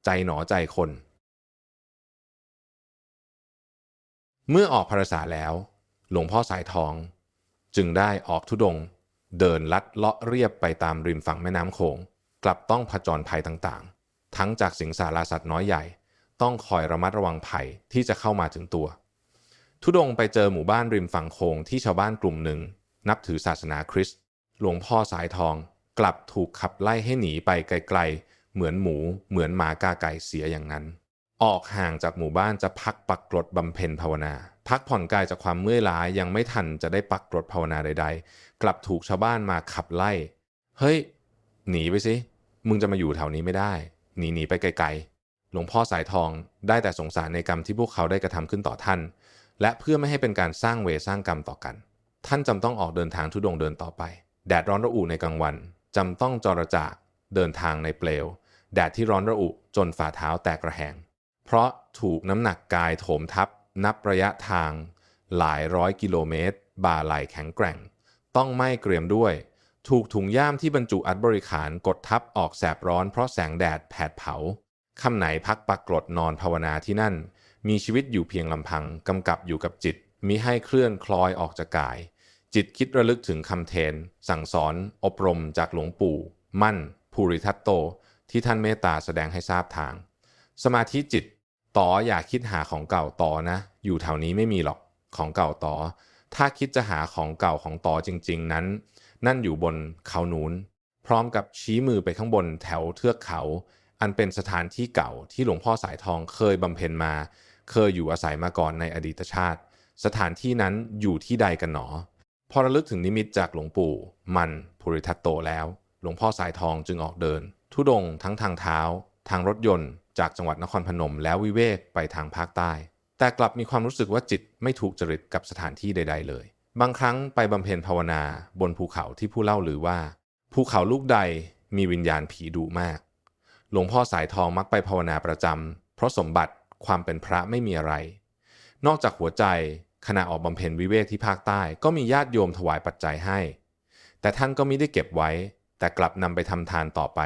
ใจหนอใจคนเมื่อออกพรรษาแล้วหลวงพ่อสายทองจึงได้ออกธุดงค์เดินลัดเลาะเรียบไปตามริมฝั่งแม่น้ำโขงกลับต้องผจญภัยต่างๆทั้งจากสิงสาราสัตว์น้อยใหญ่ต้องคอยระมัดระวังภัยที่จะเข้ามาถึงตัวธุดงค์ไปเจอหมู่บ้านริมฝั่งโขงที่ชาวบ้านกลุ่มหนึ่งนับถือศาสนาคริสต์หลวงพ่อสายทองกลับถูกขับไล่ให้หนีไปไกลๆเหมือนหมูเหมือนหมากาไก่เสียอย่างนั้นออกห่างจากหมู่บ้านจะพักปักกรดบำเพ็ญภาวนาพักผ่อนกายจากความเมื่อยล้ายังไม่ทันจะได้ปักกรดภาวนาใดๆกลับถูกชาวบ้านมาขับไล่เฮ้ยหนีไปสิมึงจะมาอยู่แถวนี้ไม่ได้หนีไปไกลๆหลวงพ่อสายทองได้แต่สงสารในกรรมที่พวกเขาได้กระทำขึ้นต่อท่านและเพื่อไม่ให้เป็นการสร้างเวรสร้างกรรมต่อกันท่านจำต้องออกเดินทางธุดงค์เดินต่อไปแดดร้อนระอุในกลางวันจำต้องจรจากเดินทางในเปลวแดดที่ร้อนระอุจนฝ่าเท้าแตกระแหงเพราะถูกน้ำหนักกายโถมทับนับระยะทางหลายร้อยกิโลเมตรบ่าไหล่แข็งแกร่งต้องไม่เกรียมด้วยถูกถุงย่ามที่บรรจุอัฐบริขารกดทับออกแสบร้อนเพราะแสงแดดแผดเผาค่ำไหนพักปักกรดนอนภาวนาที่นั่นมีชีวิตอยู่เพียงลำพังกำกับอยู่กับจิตมิให้เคลื่อนคลอยออกจากกายจิตคิดระลึกถึงคำเทนสั่งสอนอบรมจากหลวงปู่มั่นภูริทัตโตที่ท่านเมตตาแสดงให้ทราบทางสมาธิจิตต่ออย่าคิดหาของเก่าต่อนะอยู่แถวนี้ไม่มีหรอกของเก่าต่อถ้าคิดจะหาของเก่าของต่อจริงๆนั้นนั่นอยู่บนเขานู้นพร้อมกับชี้มือไปข้างบนแถวเทือกเขาอันเป็นสถานที่เก่าที่หลวงพ่อสายทองเคยบำเพ็ญมาเคยอยู่อาศัยมาก่อนในอดีตชาติสถานที่นั้นอยู่ที่ใดกันหนอพอระลึกถึงนิมิตจากหลวงปู่มันภูริทัตโตแล้วหลวงพ่อสายทองจึงออกเดินธุดงค์ทั้งทางเท้าทางรถยนต์จากจังหวัดนครพนมแล้ววิเวกไปทางภาคใต้แต่กลับมีความรู้สึกว่าจิตไม่ถูกจริตกับสถานที่ใดๆเลยบางครั้งไปบำเพ็ญภาวนาบนภูเขาที่ผู้เล่าลือว่าภูเขาลูกใดมีวิญญาณผีดุมากหลวงพ่อสายทองมักไปภาวนาประจำเพราะสมบัติความเป็นพระไม่มีอะไรนอกจากหัวใจขณะออกบำเพ็ญวิเวกที่ภาคใต้ก็มีญาติโยมถวายปัจจัยให้แต่ท่านก็ไม่ได้เก็บไว้แต่กลับนำไปทำทานต่อไป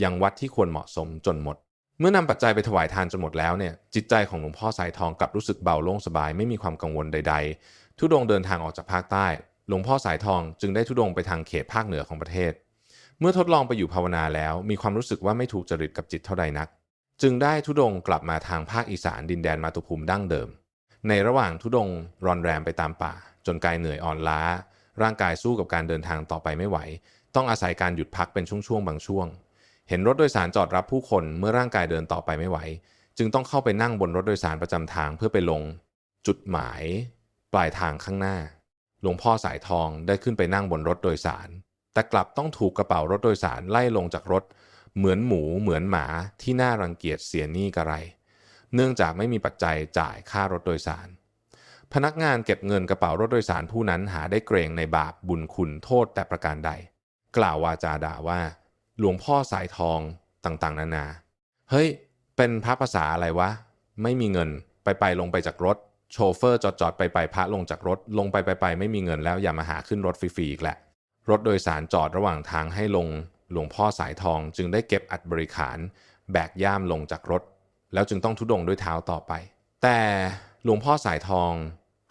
ยังวัดที่ควรเหมาะสมจนหมดเมื่อนำปัจจัยไปถวายทานจนหมดแล้วเนี่ยจิตใจของหลวงพ่อสายทองกลับรู้สึกเบาโล่งสบายไม่มีความกังวลใดๆธุดงค์เดินทางออกจากภาคใต้หลวงพ่อสายทองจึงได้ธุดงค์ไปทางเขตภาคเหนือของประเทศเมื่อทดลองไปอยู่ภาวนาแล้วมีความรู้สึกว่าไม่ถูกจริตกับจิตเท่าใดนักจึงได้ธุดงค์กลับมาทางภาคอีสานดินแดนมาตุภูมิดั้งเดิมในระหว่างธุดงค์รอนแรมไปตามป่าจนกายเหนื่อยอ่อนล้าร่างกายสู้กับการเดินทางต่อไปไม่ไหวต้องอาศัยการหยุดพักเป็นช่วงๆบางช่วงเห็นรถโดยสารจอดรับผู้คนเมื่อร่างกายเดินต่อไปไม่ไหวจึงต้องเข้าไปนั่งบนรถโดยสารประจำทางเพื่อไปลงจุดหมายปลายทางข้างหน้าหลวงพ่อสายทองได้ขึ้นไปนั่งบนรถโดยสารแต่กลับต้องถูกกระเป๋ารถโดยสารไล่ลงจากรถเหมือนหมูเหมือนหมาที่น่ารังเกียจเสียหนี้กระไรเนื่องจากไม่มีปัจจัยจ่ายค่ารถโดยสารพนักงานเก็บเงินกระเป๋ารถโดยสารผู้นั้นหาได้เกรงในบาปบุญคุณโทษแต่ประการใดกล่าววาจาด่าว่าหลวงพ่อสายทองต่างๆนานาเฮ้ยเป็นพระภาษาอะไรวะไม่มีเงินไปลงไปจากรถโชเฟอร์จอดไปพระลงจากรถลงไปไม่มีเงินแล้วอย่ามาหาขึ้นรถฟรีๆอีกแหละรถโดยสารจอดระหว่างทางให้ลงหลวงพ่อสายทองจึงได้เก็บอัฐบริขารแบกย่ามลงจากรถแล้วจึงต้องธุดงค์ด้วยเท้าต่อไปแต่หลวงพ่อสายทอง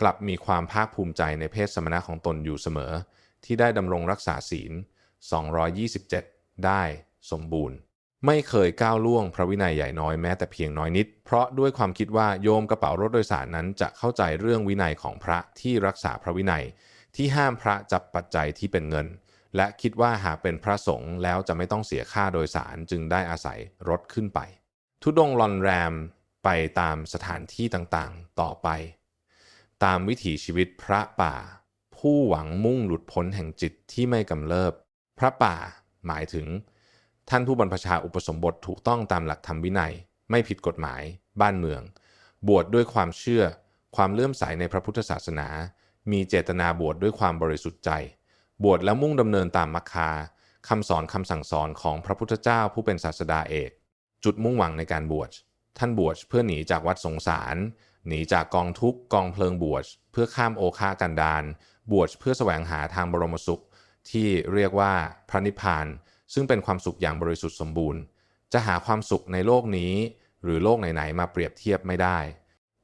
กลับมีความภาคภูมิใจในเพศสมณะของตนอยู่เสมอที่ได้ดำรงรักษาศีล227ได้สมบูรณ์ไม่เคยก้าวล่วงพระวินัยใหญ่น้อยแม้แต่เพียงน้อยนิดเพราะด้วยความคิดว่าโยมกระเป๋ารถโดยสารนั้นจะเข้าใจเรื่องวินัยของพระที่รักษาพระวินัยที่ห้ามพระจับปัจจัยที่เป็นเงินและคิดว่าหากเป็นพระสงฆ์แล้วจะไม่ต้องเสียค่าโดยสารจึงได้อาศัยรถขึ้นไปธุดงค์ลอนแรมไปตามสถานที่ต่างๆต่อไปตามวิถีชีวิตพระป่าผู้หวังมุ่งหลุดพ้นแห่งจิตที่ไม่กำเริบพระป่าหมายถึงท่านผู้บรรพชาอุปสมบทถูกต้องตามหลักธรรมวินัยไม่ผิดกฎหมายบ้านเมืองบวชด้วยความเชื่อความเลื่อมใสในพระพุทธศาสนามีเจตนาบวชด้วยความบริสุทธิ์ใจบวชแล้วมุ่งดำเนินตามมรรคาคำสอนคำสั่งสอนของพระพุทธเจ้าผู้เป็นศาสดาเอกจุดมุ่งหวังในการบวชท่านบวชเพื่อหนีจากวัฏสงสารหนีจากกองทุกข์กองเพลิงบวชเพื่อข้ามโอฆากันดารบวชเพื่อแสวงหาทางบรมสุขที่เรียกว่าพระนิพพานซึ่งเป็นความสุขอย่างบริสุทธิ์สมบูรณ์ จะหาความสุขในโลกนี้หรือโลกไหนๆมาเปรียบเทียบไม่ได้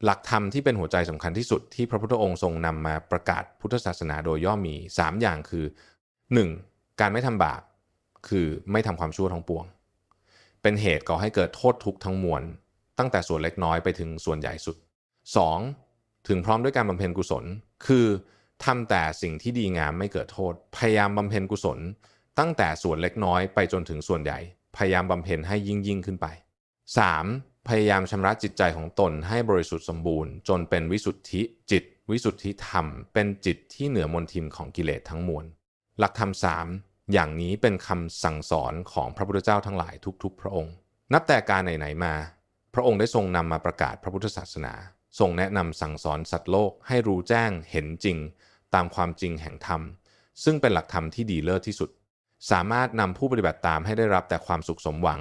หลักธรรมที่เป็นหัวใจสำคัญที่สุดที่พระพุทธองค์ทรงนำมาประกาศพุทธศาสนาโดยย่อมี3อย่างคือ 1. การไม่ทำบาปคือไม่ทำความชั่วทั้งปวงเป็นเหตุก่อให้เกิดโทษทุกข์ทั้งมวลตั้งแต่ส่วนเล็กน้อยไปถึงส่วนใหญ่สุด 2. ถึงพร้อมด้วยการบำเพ็ญกุศลคือทำแต่สิ่งที่ดีงามไม่เกิดโทษพยายามบำเพ็ญกุศลตั้งแต่ส่วนเล็กน้อยไปจนถึงส่วนใหญ่พยายามบำเพ็ญให้ยิ่งขึ้นไป 3. พยายามชำระจิตใจของตนให้บริสุทธิ์สมบูรณ์จนเป็นวิสุทธิจิตวิสุทธิธรรมเป็นจิตที่เหนือมลทินของกิเลสทั้งมวลหลักธรรม3อย่างนี้เป็นคำสั่งสอนของพระพุทธเจ้าทั้งหลายทุกๆพระองค์นับแต่การไหนๆมาพระองค์ได้ทรงนำมาประกาศพระพุทธศาสนาทรงแนะนำสั่งสอนสัตว์โลกให้รู้แจ้งเห็นจริงตามความจริงแห่งธรรมซึ่งเป็นหลักธรรมที่ดีเลิศที่สุดสามารถนำผู้ปฏิบัติตามให้ได้รับแต่ความสุขสมหวัง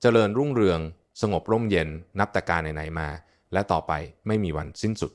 เจริญรุ่งเรืองสงบร่มเย็นนับแต่การไหนๆมาและต่อไปไม่มีวันสิ้นสุด